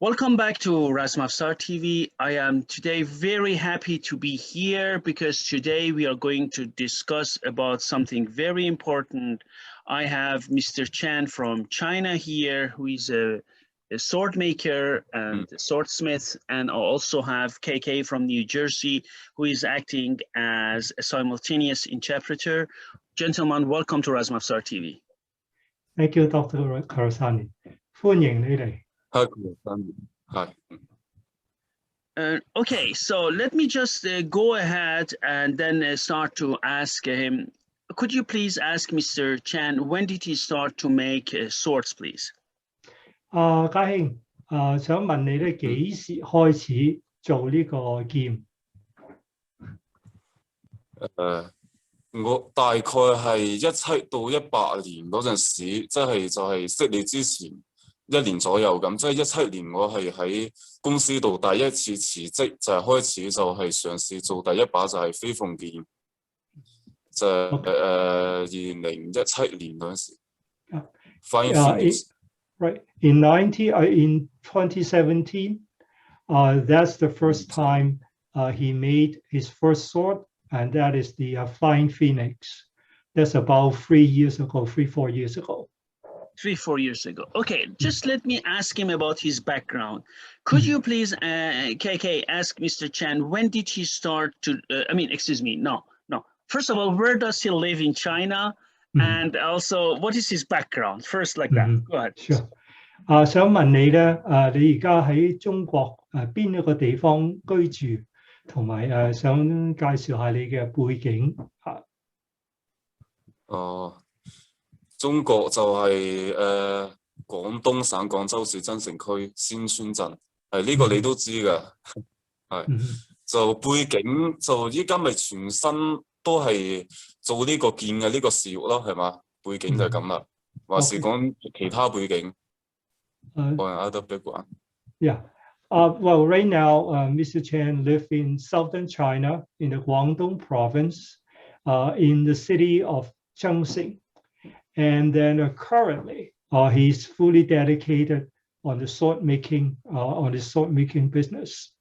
Welcome back to Razmavsar TV. I am today very happy to be here because today we are going to discuss about something very important. I have Mr. Chen from China here, who is a sword maker and a swordsmith, and I also have KK from New Jersey, who is acting as a simultaneous interpreter. Gentlemen, welcome to Razmavsar TV. Thank you, Dr. Karasani. 歡迎你哋。Hi. Okay, so let me just go ahead and then start to ask him. Could you please ask Mr. Chen, when did he start to make swords, please? 家兄，想問你咧幾時開始做呢個劍？我大概係17到18年嗰陣時，即係就係識你之前1年左右咁，即係17年我係喺公司度第一次辭職，就係開始就係嘗試做第一把就係飛鳳劍，就2017年嗰陣時。Right. In 2017, that's the first time he made his first sword, and that is the Flying Phoenix. That's about 4 years ago. 3-4 years ago. Okay, just let me ask him about his background. Could you please, KK, ask Mr. Chen, when did he start to, no. First of all, where does he live in China? And also, what is his background? First, like that. Go ahead. Sure. 想問你咧，你而家喺中國邊一個地方居住，同埋想介紹下你嘅背景嚇。中國就係廣東省廣州市增城區仙川鎮，呢個你都知㗎，就背景就依家咪全身都係做呢個劍嘅呢個事業咯，係嘛？背景就係咁啦，還是講其他背景？ other background. Yeah. Well, right now, Mr. Chen lives in southern China, in the Guangdong province, in the city of Chengxing. And then currently, he's fully dedicated on the sword making, business.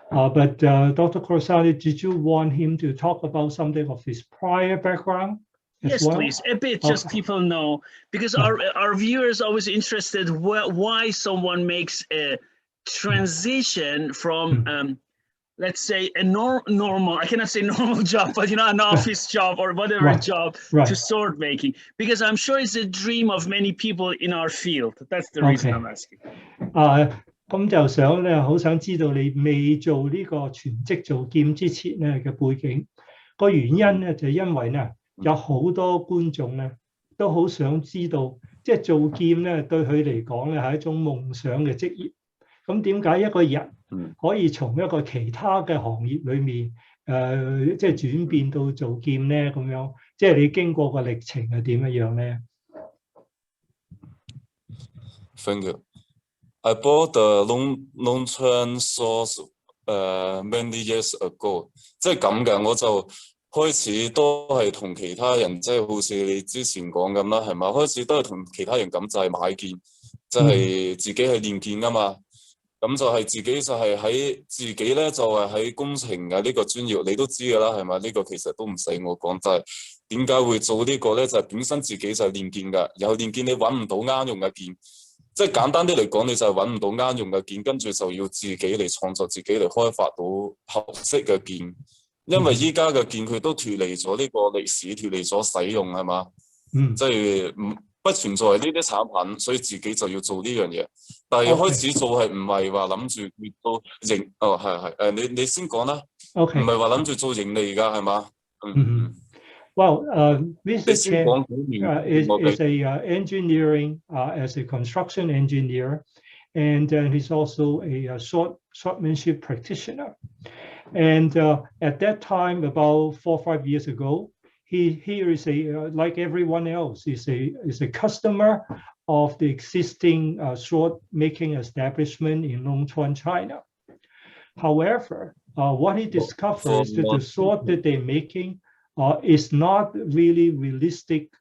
But Dr. Korsani, did you want him to talk about something of his prior background? Yes, please, a bit, just people know, because our viewers are always interested why someone makes a transition from, let's say, a normal, I cannot say normal job, but an office job or whatever job to sword making, because I'm sure it's a dream of many people in our field. That's the reason I'm asking. 咁就想咧，好想知道你未做呢個全職做劍之前咧嘅背景。個原因咧就因為咧。有好多觀眾咧都好想知道，即係做劍咧對佢嚟講咧係一種夢想嘅職業。咁點解一個人可以從一個其他嘅行業裏面即係轉變到做劍咧？咁樣即係你經過個歷程係點樣咧 ？Thank you. I bought the long-term swords many years ago。即係咁嘅，我就。開始都係同其他人，即係好似你之前講咁啦，係嘛？開始都係同其他人咁，就係買劍，即係自己係練劍噶嘛。咁就係自己就係喺自己咧，就係喺工程嘅呢個專業，你都知噶啦，係嘛？呢個其實都唔使我講，就係點解會做呢個咧？就係本身自己就係練劍㗎，然後練劍你揾唔到啱用嘅劍，即係簡單啲嚟講，你就係揾唔到啱用嘅劍，跟住就要自己嚟創作，自己嚟開發到合適嘅劍。因為依家嘅劍佢都脫離咗呢個歷史，脫離咗使用係嘛，即係不存在呢啲產品，所以自己就要做呢樣嘢。但係開始做係唔係話諗住做盈？你先講啦。唔係話諗住做盈利㗎係嘛？Well, Mr. Chen is a engineering as a construction engineer, and he's also a swordsmanship practitioner. And at that time, about 4 or 5 years ago, he is like everyone else, is a customer of the existing sword making establishment in Longchuan, China. However, what he discovered is that the sword that they're making is not really realistic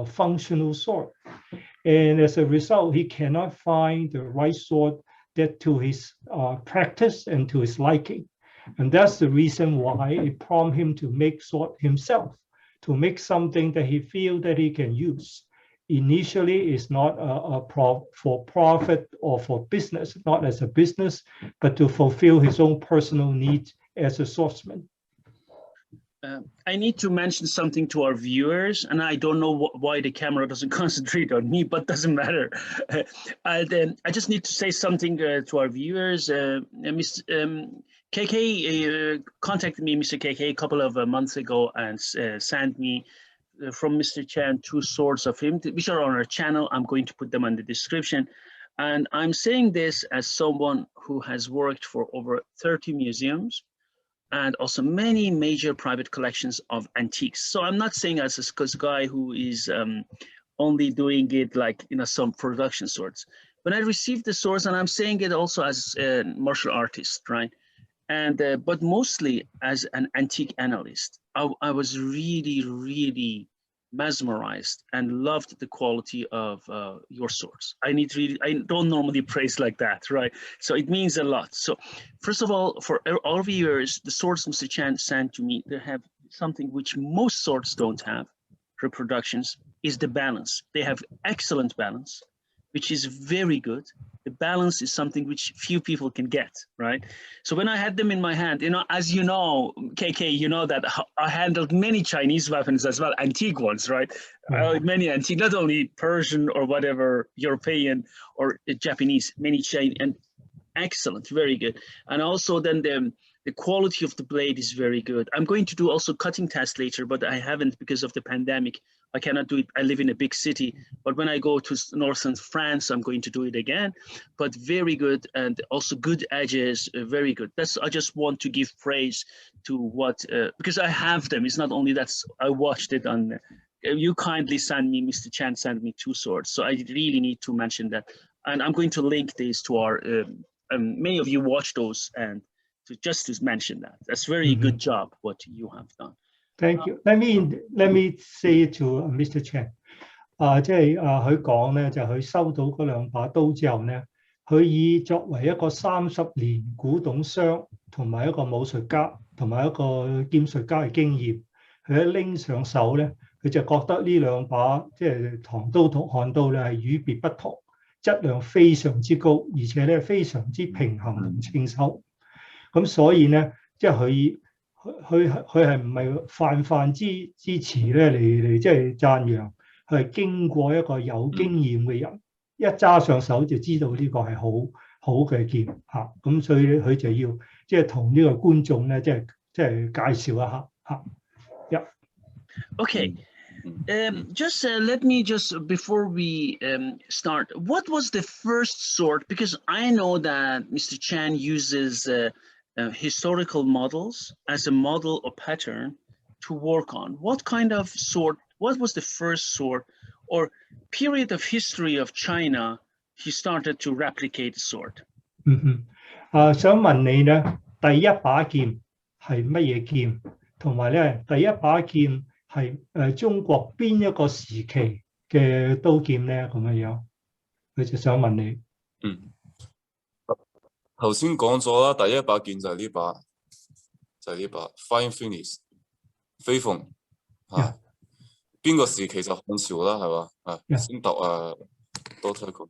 functional sword. And as a result, he cannot find the right sword that to his practice and to his liking. And that's the reason why it prompted him to make sword himself, to make something that he feels that he can use. Initially, it's not for profit or for business, not as a business, but to fulfill his own personal needs as a swordsman. I need to mention something to our viewers, and I don't know why the camera doesn't concentrate on me, but doesn't matter. I just need to say something to our viewers. Mr. KK contacted me, Mr. KK, a couple of months ago and sent me from Mr. Chen 2 swords of him, which are on our channel. I'm going to put them in the description. And I'm saying this as someone who has worked for over 30 museums and also many major private collections of antiques. So I'm not saying as a guy who is only doing it like, you know, some production swords. When I received the swords, and I'm saying it also as a martial artist, right? And but mostly as an antique analyst, I was really, really mesmerized and loved the quality of your swords. I don't normally praise like that, right? So it means a lot. So first of all, for all viewers, the swords Mr. Chen sent to me, they have something which most swords don't have, reproductions, is the balance. They have excellent balance, which is very good. The balance is something which few people can get, right? So when I had them in my hand, you know, as you know, KK, you know that I handled many Chinese weapons as well, antique ones, right? Many antique, not only Persian or whatever, European or Japanese, many Chinese, and excellent, very good. And also then the quality of the blade is very good. I'm going to do also cutting tests later, but I haven't because of the pandemic. I cannot do it. I live in a big city, but when I go to northern France, I'm going to do it again. But very good, and also good edges, very good. I just want to give praise to what, because I have them. It's not only that I watched it on, you kindly sent me, Mr. Chen sent me 2 swords. So I really need to mention that. And I'm going to link these to our, many of you watch those, and just to mention that. That's very good job, what you have done. Thank you. Let me say to Mr. Chen， 即係佢講咧，就佢收到嗰2把刀之後咧，佢以作為一個30年古董商同埋一個武術家同埋一個劍術家嘅經驗，佢一拎上手咧，佢就覺得呢2把即係唐刀同漢刀咧係與別不同，質量非常之高，而且咧非常之平衡同稱手。咁所以咧，即係佢係唔係泛之詞咧嚟即係讚揚，佢係經過一個有經驗嘅人一揸上手就知道呢個係好嘅劍嚇，咁所以佢就要即係同呢個觀眾咧即係介紹一下嚇。Yeah. Okay. Just let me just before we start, what was the first sword? Because I know that Mr. Chen uses historical models as a model or pattern to work on. What kind of sword, what was the first sword or period of history of China he started to replicate the sword? 想問你咧，第一把劍係乜嘢劍？同埋咧，第一把劍係中國邊一個時期嘅刀劍咧？咁樣，佢就想問你。頭先講咗啦，第一把劍就係呢把，Fine Phoenix 飛鳳嚇。邊個時期就漢朝啦，係嘛？先讀多睇過。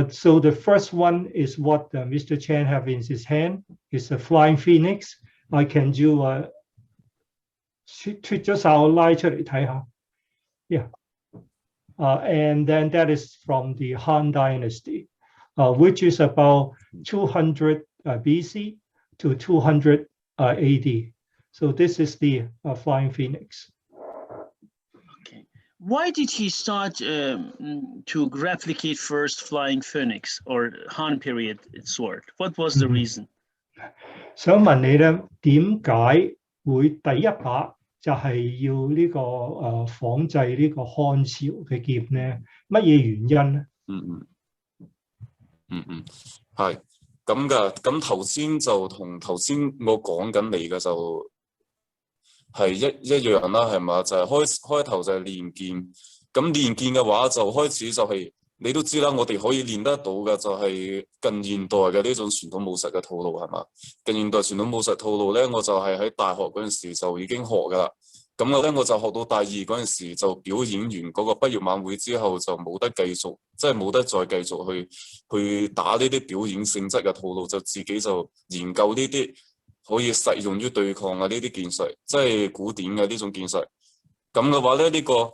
So the first one is what Mr. Chen have in his hand. It's a flying phoenix. I can do 脱咗手拉出嚟睇下。Yeah. And then that is from the Han Dynasty, which is about 200 BC to 200 AD. So this is the flying phoenix. Okay. Why did he start to replicate first flying phoenix or Han period sword? What was the reason? 想問你咧，點解會第一把就係要呢個仿製呢個漢朝嘅劍咧？乜嘢原因咧？係咁噶。咁頭先就同頭先我講緊嚟嘅就係一樣啦，係嘛？就係開頭就係練劍。咁練劍嘅話就開始就係你都知啦，我哋可以練得到嘅就係近現代嘅呢種傳統武術嘅套路係嘛？近現代傳統武術套路咧，我就係喺大學嗰陣時就已經學㗎啦。咁我就學到大二嗰陣時就表演完嗰個畢業晚會之後就冇得繼續，即係冇得再繼續去打呢啲表演性質嘅套路，就自己就研究呢啲可以實用於對抗嘅呢啲劍術，即係古典嘅呢種劍術。咁嘅話咧，呢個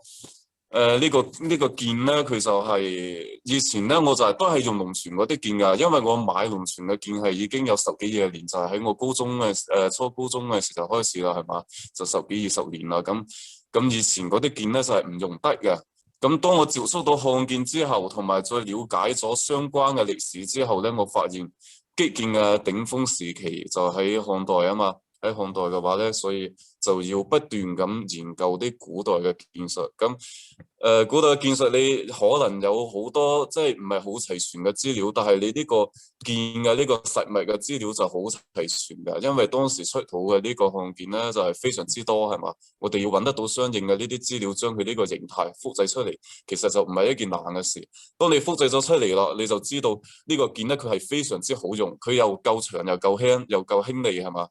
劍咧，佢就係以前咧，我就都係用龍泉嗰啲劍㗎，因為我買龍泉嘅劍係已經有10幾廿年，就係喺我高中嘅初高中嘅時候開始啦，係嘛，就10幾20年啦。咁以前嗰啲劍咧就係唔用得嘅。咁當我接觸到漢劍之後，同埋再了解咗相關嘅歷史之後咧，我發現擊劍嘅頂峰時期就喺漢代啊嘛。喺漢代嘅話咧，所以就要不斷咁研究啲古代嘅劍術。咁古代嘅劍術你可能有好多即係唔係好齊全嘅資料，但係你呢個劍嘅呢個實物嘅資料就好齊全㗎。因為當時出土嘅呢個漢劍咧就係非常之多，係嘛？我哋要揾得到相應嘅呢啲資料，將佢呢個形態複製出嚟，其實就唔係一件難嘅事。當你複製咗出嚟啦，你就知道呢個劍咧佢係非常之好用，佢又夠長又夠輕又夠輕利，係嘛？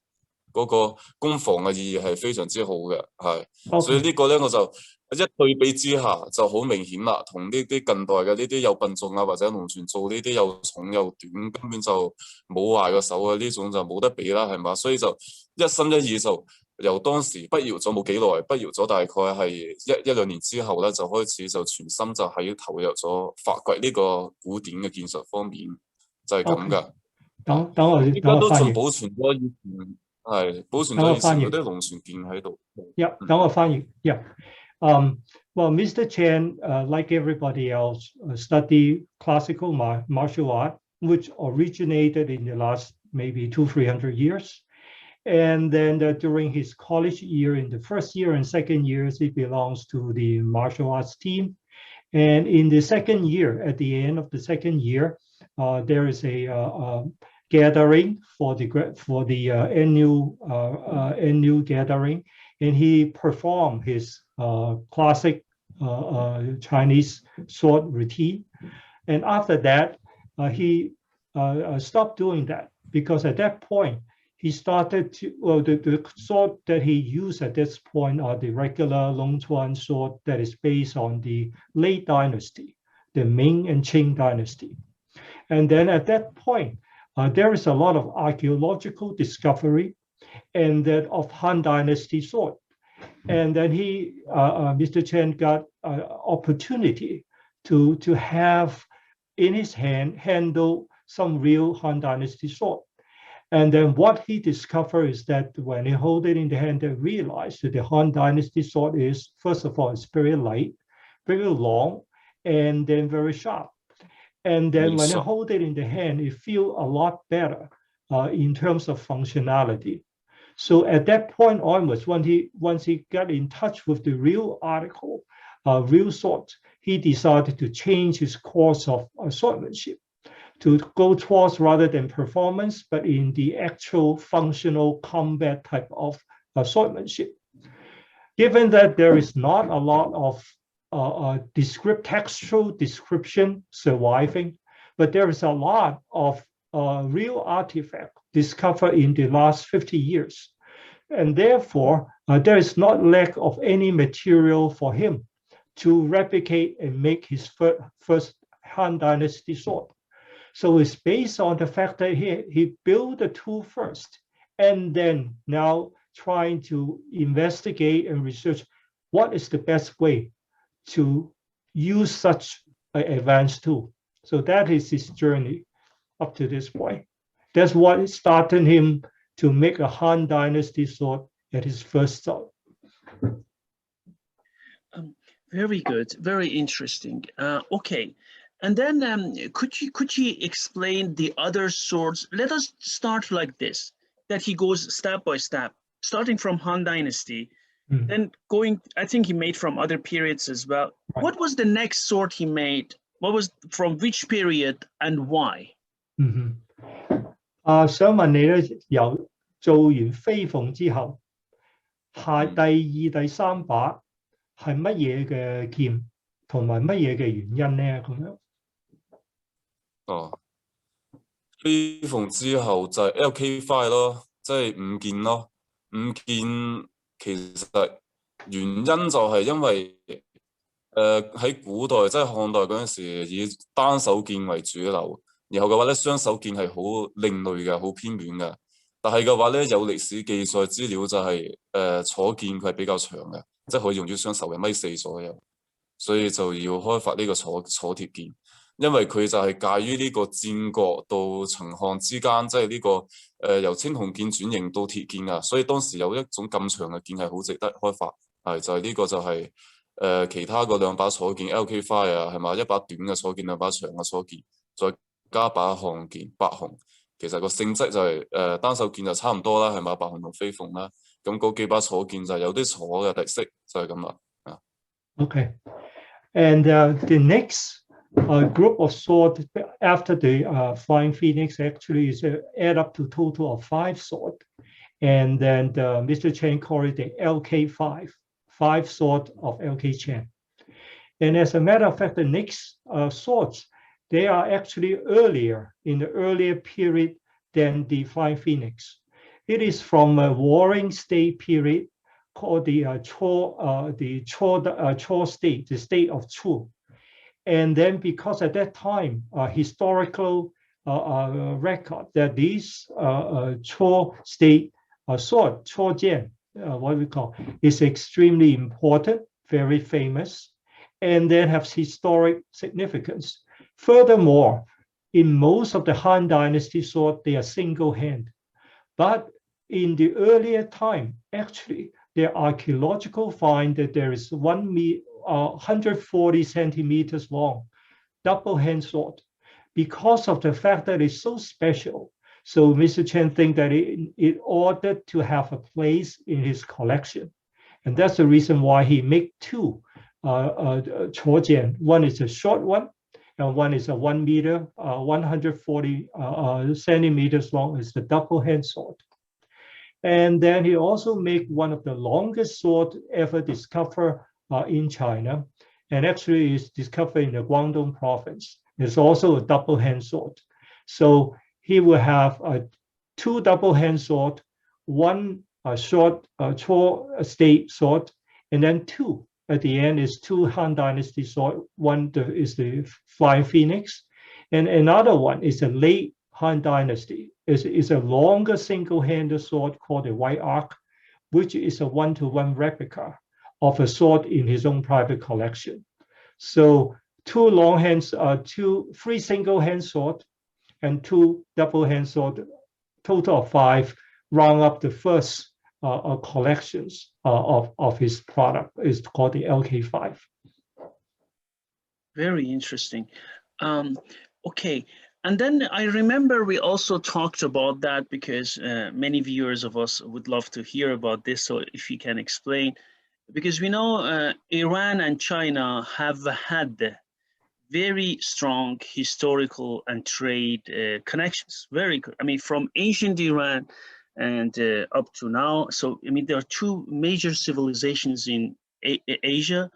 嗰個攻防嘅意義係非常之好嘅，係，所以呢個咧我就一對比之下就好明顯啦，同呢啲近代嘅呢啲又笨重啊或者龍泉做呢啲又重又短，根本就冇壞個手啊，呢種就冇得比啦，係嘛？所以就一心一意就由當時畢業咗冇幾耐，畢業咗大概係一兩年之後咧，就開始就全心就喺投入咗發掘呢個古典嘅劍術方面，就係咁噶。等我而家都仲保存咗以前。係保存咗以前嗰啲龍泉劍喺度。Yeah， 等我翻譯。Yeah， well, Mr. Chen, like everybody else, study classical martial art, which originated in the last maybe 200-300 years. And then during his college year, in the first year and second years, he belongs to the martial arts team. And in the second year, at the end of the second year, there is a gathering for the annual gathering, and he performed his classic Chinese sword routine. And after that, he stopped doing that because at that point he started to the sword that he used at this point are the regular Longchuan sword that is based on the late dynasty, the Ming and Qing dynasty. And then at that point, there is a lot of archaeological discovery and that of Han Dynasty sword. And then Mr. Chen got an opportunity to have in his hand handle some real Han Dynasty sword. And then what he discovered is that when he hold it in the hand, they realized that the Han Dynasty sword is, first of all, it's very light, very long, and then very sharp. And then when you hold it in the hand, it feels a lot better in terms of functionality. So at that point onwards, once he got in touch with the real article, real sword, he decided to change his course of swordsmanship to go towards rather than performance, but in the actual functional combat type of swordsmanship. Given that there is not a lot of textual description surviving, but there is a lot of real artifact discovered in the last 50 years. And therefore, there is not lack of any material for him to replicate and make his first Han Dynasty sword. So it's based on the fact that he built the tool first, and then now trying to investigate and research what is the best way to use such an advanced tool. So that is his journey up to this point. That's what started him to make a Han Dynasty sword at his first start. Very good, very interesting. Okay, and then could you explain the other swords? Let us start like this, that he goes step by step, starting from Han Dynasty, then going, I think he made from other periods as well. Right. What was the next sword he made? What was from which period and why? 想問你咧，由做完飛鳳之後，第二、第三把係乜嘢嘅劍，同埋乜嘢嘅原因咧？咁樣。哦，飛鳳之後就係 LK5 咯，即係5件咯。5件其實原因就係因為喺古代即係漢代嗰陣時以單手劍為主流，然後嘅話咧雙手劍係好另類嘅，好偏遠嘅。但係嘅話咧有歷史記載資料就係坐劍佢係比較長嘅，即係可以用於雙手嘅1.4米左右，所以就要開發呢個坐鐵劍。因為佢就係介於呢個戰國到秦漢之間，即係呢個由青銅劍轉型到鐵劍啊，所以當時有一種咁長嘅劍係好值得開發，係就係呢個就係其他嗰2把坐劍 LK5 啊，係嘛，一把短嘅坐劍，2把長嘅坐劍，再加把項劍白虹，其實個性質就係單手劍就差唔多啦，係嘛，白虹同飛鳳啦，咁嗰幾把坐劍就有啲坐嘅特色，就係咁啦。啊。Okay, and the next group of sword after the Flying Phoenix actually is add up to total of 5 sword, and then Mr. Chen called it the LK5, 5 sword of LK Chen. And as a matter of fact, the next swords, they are actually earlier, in the earlier period than the Flying Phoenix. It is from a warring state period called the Chou state, the state of Chu. And then because at that time, historical record that these Chou state sword, Chou Jian, what we call, is extremely important, very famous, and then has historic significance. Furthermore, in most of the Han Dynasty sword, they are single hand. But in the earlier time, actually, there are archaeological find that there is 140 centimeters long, double hand sword. Because of the fact that it's so special, so Mr. Chen thinks that it ought to have a place in his collection. And that's the reason why he made 2 Choujian. One is a short one, and one is a 1 meter, 140 centimeters long, is the double hand sword. And then he also made one of the longest sword ever discovered in China, and actually is discovered in the Guangdong province. It's also a double hand sword. So he will have 2 double hand sword, 1 short Chou state sword, and then 2 at the end is 2 Han Dynasty sword. One is the Flying Phoenix, and another one is a late Han Dynasty. Is a longer single-handed sword called the White Ark, which is a 1-to-1 replica of a sword in his own private collection. So 2 long hands, 3 single-hand sword, and 2 double-hand sword, total of 5, round up the first collections of his product. Is called the LK5. Very interesting. Okay. And then I remember we also talked about that because many viewers of us would love to hear about this. So if you can explain, because we know Iran and China have had very strong historical and trade connections. I mean, from ancient Iran and up to now. So, I mean, there are 2 major civilizations in Asia.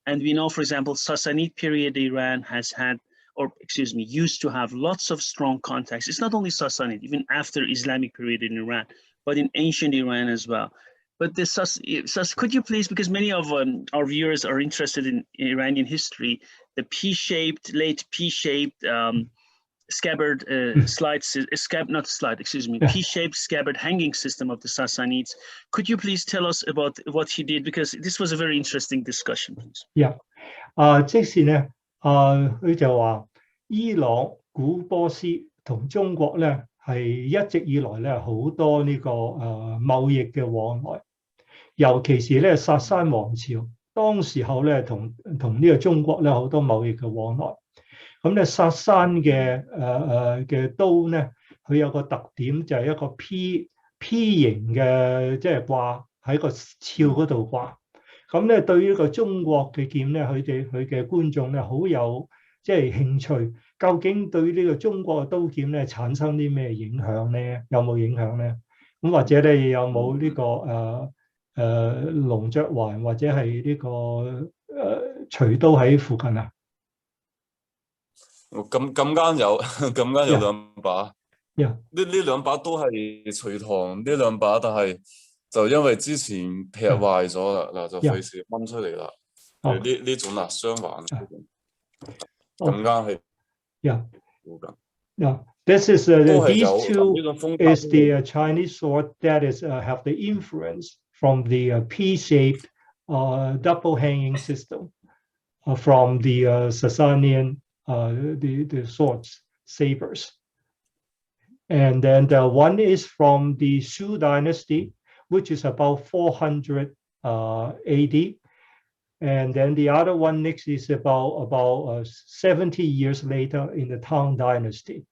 And we know, for example, Sassanid period Iran has had, or excuse me, used to have lots of strong contacts. It's not only Sassanid, even after Islamic period in Iran, but in ancient Iran as well. But could you please, because many of our viewers are interested in Iranian history, the late P-shaped scabbard P-shaped scabbard hanging system of the Sassanids. Could you please tell us about what he did? Because this was a very interesting discussion, please. Yeah. 即是呢，佢就話伊朗、古波斯同中國呢係一直以來呢好多呢個貿易嘅往來，尤其是呢薩珊王朝當時候呢同呢個中國呢好多貿易嘅往來。咁咧薩珊嘅刀呢，佢有個特點就係一個 P 型嘅，即係掛喺個鞘嗰度掛。咁咧對於個中國嘅劍咧，佢嘅觀眾咧好有即係興趣，究竟對呢個中國嘅刀劍咧產生啲咩影響咧？有冇影響咧？咁或者你有冇呢個龍雀環或者係呢個隨刀喺附近啊？咁啱有咁啱有兩把。呢兩把都係隋唐呢兩把，但係就因為之前劈壞咗啦，嗱就費事掹出嚟啦。呢種啦，雙環咁啱係。Yeah, this is these two is the Chinese sword that is have the influence from the P-shaped double hanging system from the Sasanian the swords sabers. And then the one is from the Shu Dynasty, which is about 400 AD. And then the other one next is about 70 years later in the Tang Dynasty.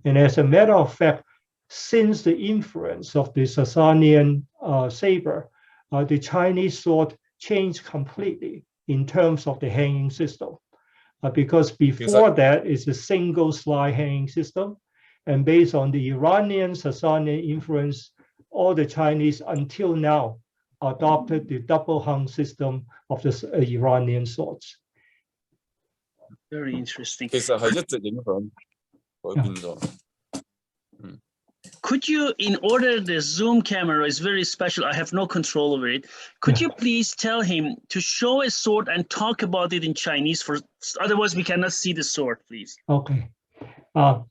And as a matter of fact, since the influence of the Sasanian saber, the Chinese sword changed completely in terms of the hanging system. Because before that, it's a single slide hanging system. And based on the Iranian Sasanian influence, all the Chinese until now adopted the double hung system of the Iranian swords. Very interesting. 其實係一直影響改變咗。Could you, in order the Zoom camera is very special, I have no control over it. Could you please tell him to show a sword and talk about it in Chinese? For otherwise, we cannot see the sword, please. Okay. 好，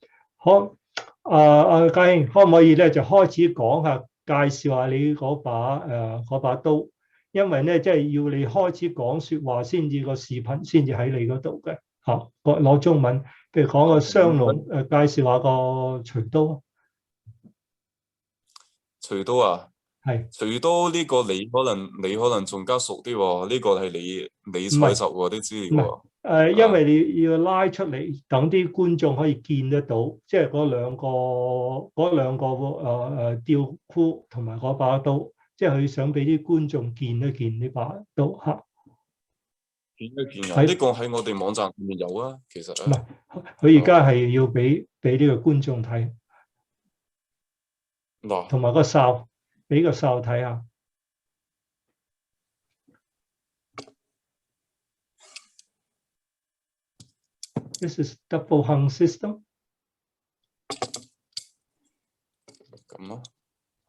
家兄，可唔可以咧就開始講下介紹下你嗰把刀？因為咧即係要你開始講説話先至個視頻先至喺你嗰度嘅。嚇，攞中文，譬如講個雙龍介紹下個錘刀。錘刀啊，係錘刀呢個你可能仲加熟啲喎，呢個係你採集喎啲資料喎。因為你要拉出嚟，等啲觀眾可以見得到，即係嗰兩個吊箍同埋嗰把刀，即係佢想俾啲觀眾見一見呢把刀嚇。見一見啊！呢個喺我哋網站入面有啊，其實唔係，佢而家係要俾呢個觀眾睇。同埋個哨，俾個哨睇下。This is double hung system。咁咯，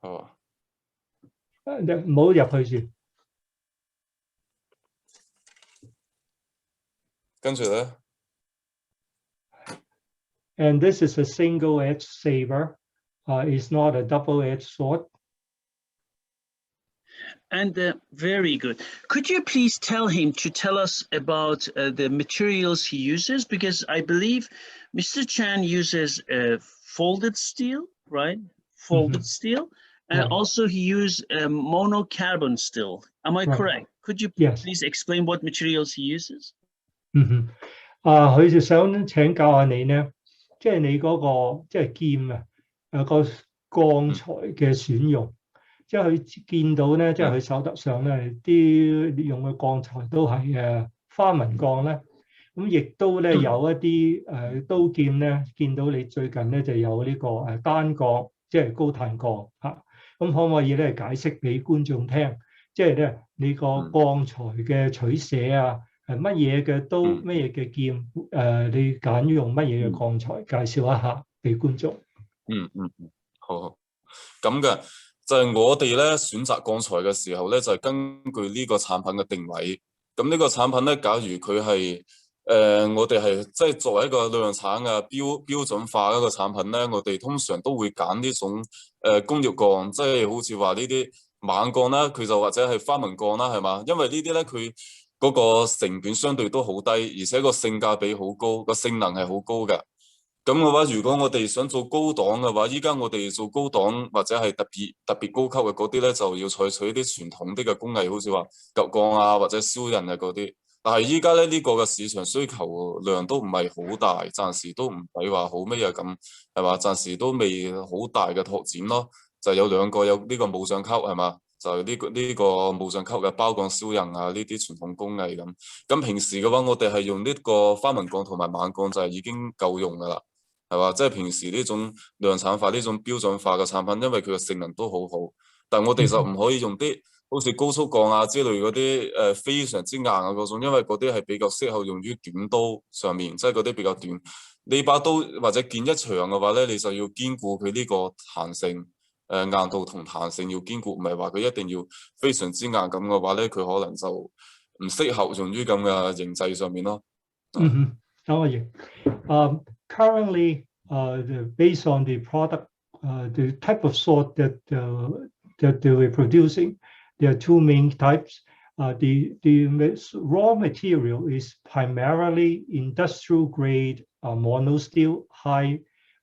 係嘛？唔好入去住。跟住咧。And this is a single-edged saber. It's not a double-edged sword. And very good. Could you please tell him to tell us about the materials he uses? Because I believe Mr. Chen uses folded steel, right? Folded steel. And also he used monocarbon steel. Am I correct? Could you please explain what materials he uses? 佢就想請教下你咧，即係你嗰個即係劍啊。個鋼材嘅選用，即係佢見到咧，即係佢手頭上咧啲用嘅鋼材都係花紋鋼咧，咁亦都咧有一啲刀劍咧，見到你最近咧就有呢個單鋼，即係高碳鋼嚇，咁可唔可以咧解釋俾觀眾聽，即係咧你個鋼材嘅取捨啊，係乜嘢嘅刀，乜嘢嘅劍，你揀用乜嘢嘅鋼材，介紹一下俾觀眾。好，咁嘅就係我哋咧選擇鋼材嘅時候咧，就係根據呢個產品嘅定位。咁呢個產品咧，假如佢係我哋係即係作為一個量產嘅標準化一個產品咧，我哋通常都會揀呢種工業鋼，即係好似話呢啲錳鋼啦，佢就或者係花紋鋼啦，係嘛？因為呢啲咧佢嗰個成本相對都好低，而且個性價比好高，個性能係好高嘅。咁嘅話，如果我哋想做高檔嘅話，依家我哋做高檔或者係特別高級嘅嗰啲咧，就要採取啲傳統啲嘅工藝，好似話鉻鋼啊或者燒印啊嗰啲。但係依家咧呢個嘅市場需求量都唔係好大，暫時都唔使話好咩嘢咁，係嘛？暫時都未好大嘅拓展咯。就有兩個有呢個無上級係嘛？就呢個無上級嘅包鋼燒印啊，呢啲傳統工藝咁。咁平時嘅話，我哋係用呢個花紋鋼同埋錳鋼就係已經夠用噶啦。係嘛？即係平時呢種量產化、呢種標準化嘅產品，因為佢嘅性能都好好，但係我哋就唔可以用啲好似高速鋼啊之類嗰啲非常之硬嘅嗰種，因為嗰啲係比較適合用於短刀上面，即係嗰啲比較短。你把刀或者劍一長嘅話咧，你就要兼顧佢呢個彈性，硬度同彈性要兼顧，唔係話佢一定要非常之硬咁嘅話咧，佢可能就唔適合用於咁嘅形制上面咯。當然，currently, based on the product, the type of sword that we're producing, there are two main types. The raw material is primarily industrial grade mono steel, high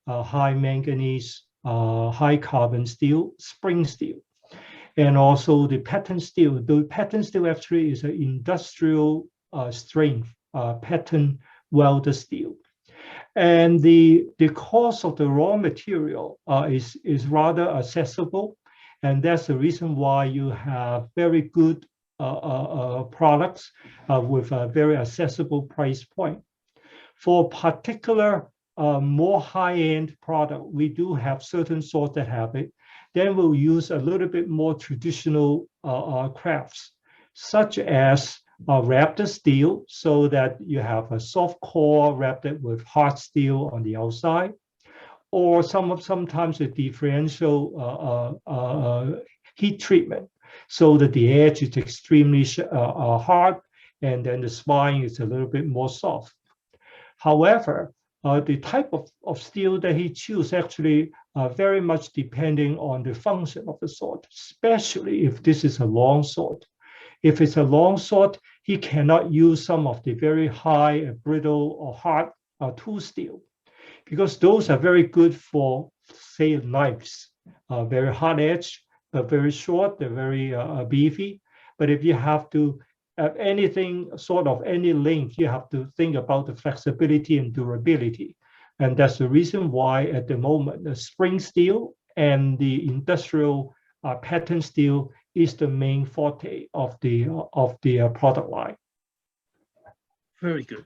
manganese, high carbon steel, spring steel, and also the pattern steel. The pattern steel actually is an industrial strength pattern welded steel. And the cost of the raw material is rather accessible, and that's the reason why you have very good products with a very accessible price point. For particular more high-end product, we do have certain swords that have it. Then we'll use a little bit more traditional crafts, such as wrapped steel, so that you have a soft core wrapped with hard steel on the outside, or sometimes a differential heat treatment, so that the edge is extremely hard, and then the spine is a little bit more soft. However, the type of steel that he chooses actually very much depending on the function of the sword, especially if this is a long sword. If it's a long sword, he cannot use some of the very high, brittle, or hard tool steel, because those are very good for, say, knives. Very hard edge, but very short, they're very beefy. But if you have to have anything sort of any length, you have to think about the flexibility and durability. And that's the reason why at the moment, the spring steel and the industrial pattern steel is the main forte of the product line. Very good.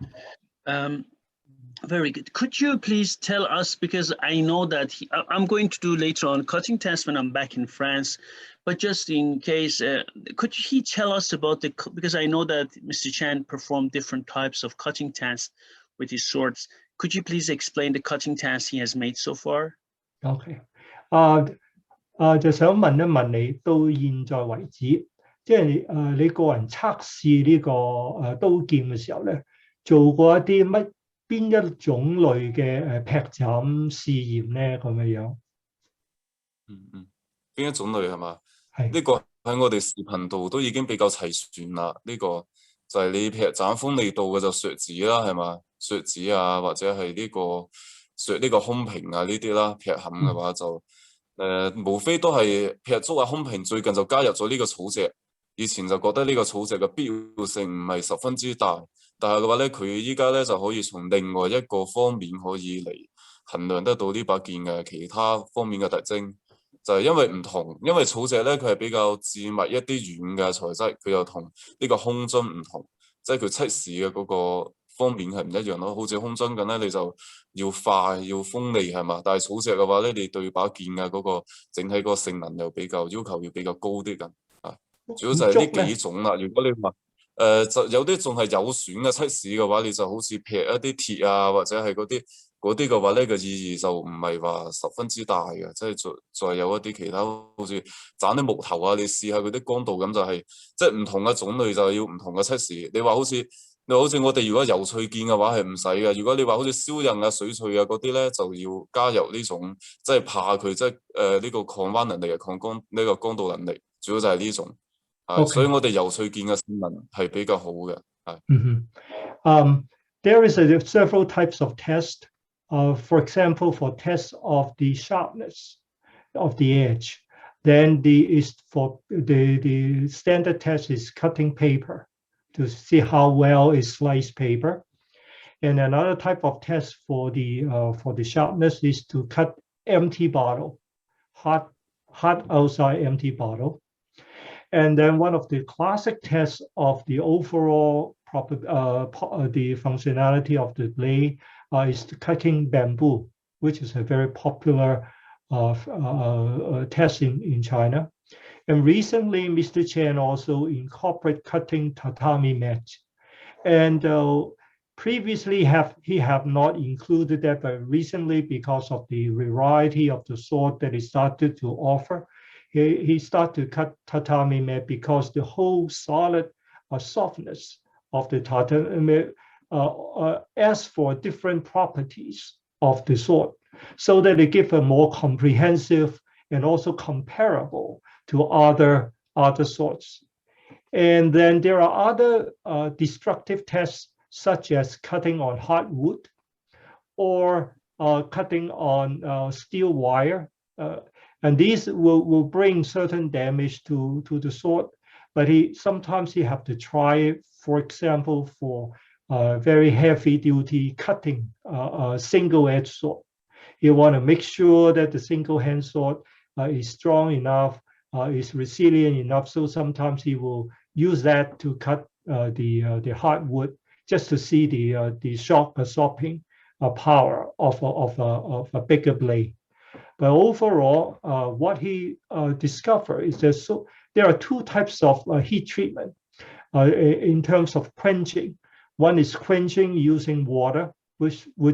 Very good. Could you please tell us, because I know that I'm going to do later on cutting tests when I'm back in France, but just in case, could he tell us about because I know that Mr. Chen performed different types of cutting tests with his swords. Could you please explain the cutting tests he has made so far? Okay. 就想問一問你，到現在為止，即係你個人測試呢個刀劍嘅時候咧，做過一啲邊一種類嘅劈斬試驗咧？咁樣。邊一種類係嘛？係呢個喺我哋視頻度都已經比較齊全啦。呢個就係你劈斬鋒利度嘅就削子啦，係嘛？削子啊，或者係呢個削呢個空平啊呢啲啦。劈冚嘅話就無非都係劈足啊空平，最近就加入咗呢個草席。以前就覺得呢個草席嘅必要性唔係十分之大，但係嘅話咧，佢依家咧就可以從另外一個方面可以嚟衡量得到呢把劍嘅其他方面嘅特徵，就係因為唔同，因為草席咧佢係比較致密一啲軟嘅材質，佢又同呢個空樽唔同，即係佢測試嘅嗰個方面係唔一樣咯。好似空樽咁咧，你就要快要鋒利係嘛，但係草席嘅話咧，你對把劍嘅嗰個整體個性能又比較要求要比較高啲咁啊。主要就係呢幾種啦。如果你話就有啲仲係有損嘅測試嘅話，你就好似劈一啲鐵啊，或者係嗰啲嘅話咧，個意義就唔係話十分之大嘅，即係再有一啲其他好似斬啲木頭啊，你試下佢啲光度咁就係即係唔同嘅種類就要唔同嘅測試。你話好似我哋如果油脆劍嘅話係唔使嘅，如果你話好似燒刃啊、水脆啊嗰啲咧，就要加入呢種即係怕佢即係呢個抗彎能力啊、抗光呢個光度能力，主要就係呢種。所以我哋油脆劍嘅性能係比較好嘅。There is several types of test. For example, for tests of the sharpness of the edge, then the standard test is cutting paper to see how well is sliced paper. And another type of test for the sharpness is to cut empty bottle, hot outside empty bottle. And then one of the classic tests of the overall the functionality of the blade is cutting bamboo, which is a very popular test in China. And recently, Mr. Chen also incorporate cutting tatami mat. And previously, he have not included that, but recently, because of the variety of the sword that he started to offer, he started to cut tatami mat because the whole solid softness of the tatami asks for different properties of the sword, so that it gives a more comprehensive and also comparable to other swords. And then there are other destructive tests, such as cutting on hardwood or cutting on steel wire. And these will bring certain damage to the sword. But sometimes he have to try it, for example, for very heavy duty cutting single-edged sword. You want to make sure that the single-hand sword is strong enough, is resilient enough. So sometimes he will use that to cut the hardwood, just to see the shock absorbing power of a bigger blade. But overall, what he discovered is that there are two types of heat treatment in terms of quenching. One is quenching using water, which cool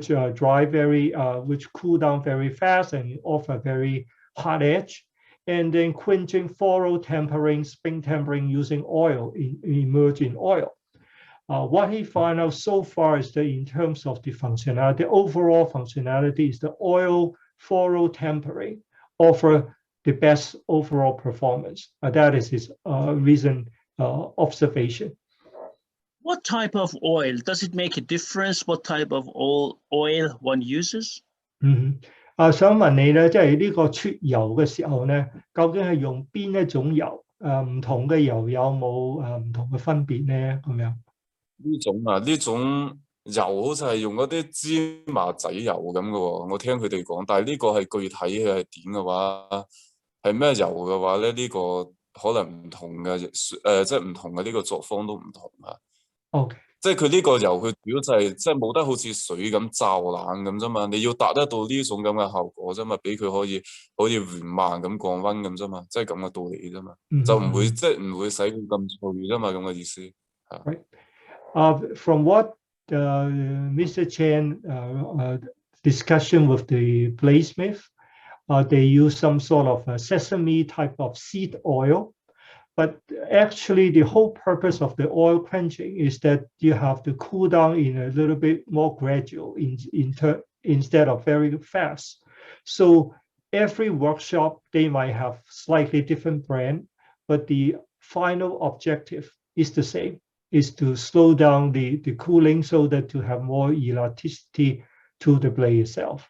down very fast and offer very hot edge. And then quenching thorough tempering, spring tempering using oil, immerging oil. What he found out so far is that in terms of the functionality, the overall functionality is the oil thorough tempering offer the best overall performance. That is his recent observation. What type of oil? Does it make a difference what type of oil one uses? 想問你咧，即係呢個出油嘅時候咧，究竟係用邊一種油？唔同嘅油有冇唔同嘅分別咧？咁樣呢種油好似係用嗰啲芝麻仔油咁嘅喎，我聽佢哋講。但係呢個係具體嘅係點嘅話，係咩油嘅話咧？呢個可能唔同嘅，即係唔同嘅呢個作方都唔同啊。OK。即係佢呢個油，佢主要就係即係冇得好似水咁驟冷咁啫嘛，你要達得到呢種咁嘅效果啫嘛，俾佢可以好似緩慢咁降溫咁啫嘛，即係咁嘅道理啫嘛，就唔會即係唔會使佢咁脆啫嘛，咁嘅意思。From what Mr. Chen discussion with the bladesmith, they use some sort of a sesame type of seed oil. But actually, the whole purpose of the oil quenching is that you have to cool down in a little bit more gradual instead of very fast. So every workshop, they might have slightly different brand, but the final objective is the same, is to slow down the cooling so that to have more elasticity to the blade itself.